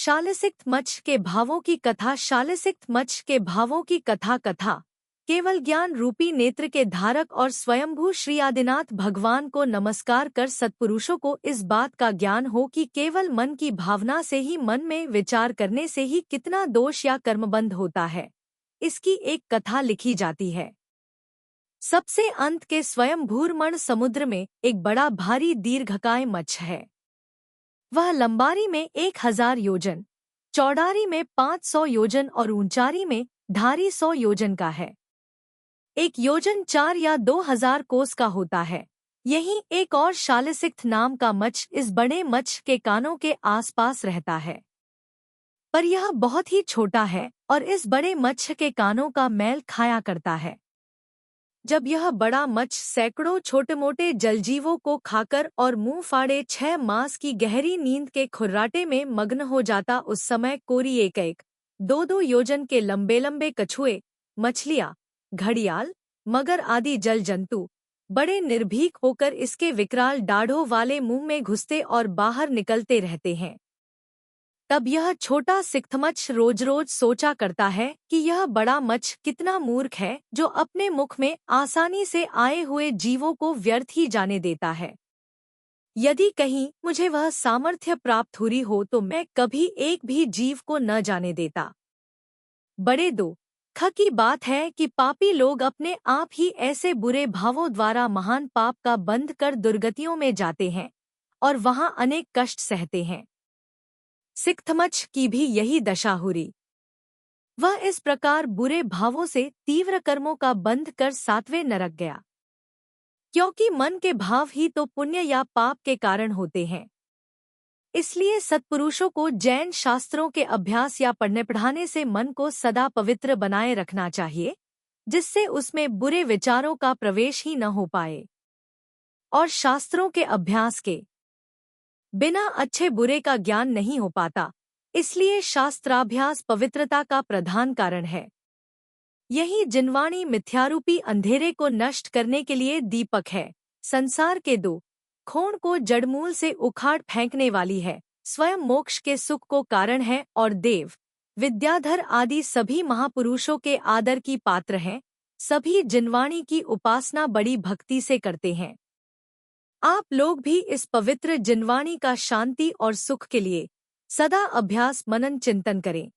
शालिसिक्त मच्छ के भावों की कथा। शालिसिक्त मच्छ के भावों की कथा केवल ज्ञान रूपी नेत्र के धारक और स्वयंभू श्री आदिनाथ भगवान को नमस्कार कर सत्पुरुषों को इस बात का ज्ञान हो कि केवल मन की भावना से ही, मन में विचार करने से ही कितना दोष या कर्मबंध होता है, इसकी एक कथा लिखी जाती है। सबसे अंत के स्वयं भूरमण समुद्र में एक बड़ा भारी दीर्घकाय मच्छ है। वह लंबाई में 1000 योजन, चौड़ाई में 500 योजन और ऊंचाई में 250 योजन का है। एक योजन 4 या 2000 कोस का होता है। यहीं एक और शालिसिक्त नाम का मच्छ इस बड़े मच्छ के कानों के आसपास रहता है, पर यह बहुत ही छोटा है और इस बड़े मच्छ के कानों का मैल खाया करता है। जब यह बड़ा मच्छ सैकड़ों छोटे मोटे जलजीवों को खाकर और मुंह फाड़े 6 मास की गहरी नींद के खुर्राटे में मग्न हो जाता, उस समय कोरी 1-1, 2-2 योजन के लंबे लंबे कछुए, मछलियां, घड़ियाल, मगर आदि जल जंतु बड़े निर्भीक होकर इसके विकराल दाढ़ों वाले मुंह में घुसते और बाहर निकलते रहते हैं। तब यह छोटा सिक्थमच्छ रोज रोज सोचा करता है कि यह बड़ा मच्छ कितना मूर्ख है जो अपने मुख में आसानी से आए हुए जीवों को व्यर्थ ही जाने देता है। यदि कहीं मुझे वह सामर्थ्य प्राप्त हुई हो तो मैं कभी एक भी जीव को न जाने देता। बड़े दुख की बात है कि पापी लोग अपने आप ही ऐसे बुरे भावों द्वारा महान पाप का बंध कर दुर्गतियों में जाते हैं और वहां अनेक कष्ट सहते हैं। सिक्थमच्छ की भी यही दशा हुई। वह इस प्रकार बुरे भावों से तीव्र कर्मों का बंध कर 7वें नरक गया, क्योंकि मन के भाव ही तो पुण्य या पाप के कारण होते हैं। इसलिए सत्पुरुषों को जैन शास्त्रों के अभ्यास या पढ़ने पढ़ाने से मन को सदा पवित्र बनाए रखना चाहिए, जिससे उसमें बुरे विचारों का प्रवेश ही न हो पाए। और शास्त्रों के अभ्यास के बिना अच्छे बुरे का ज्ञान नहीं हो पाता, इसलिए शास्त्राभ्यास पवित्रता का प्रधान कारण है। यही जिनवाणी मिथ्यारूपी अंधेरे को नष्ट करने के लिए दीपक है, संसार के खोण को जड़मूल से उखाड़ फेंकने वाली है, स्वयं मोक्ष के सुख को कारण है और देव, विद्याधर आदि सभी महापुरुषों के आदर की पात्र हैं। सभी जिनवाणी की उपासना बड़ी भक्ति से करते हैं। आप लोग भी इस पवित्र जिनवाणी का शांति और सुख के लिए सदा अभ्यास मनन चिंतन करें।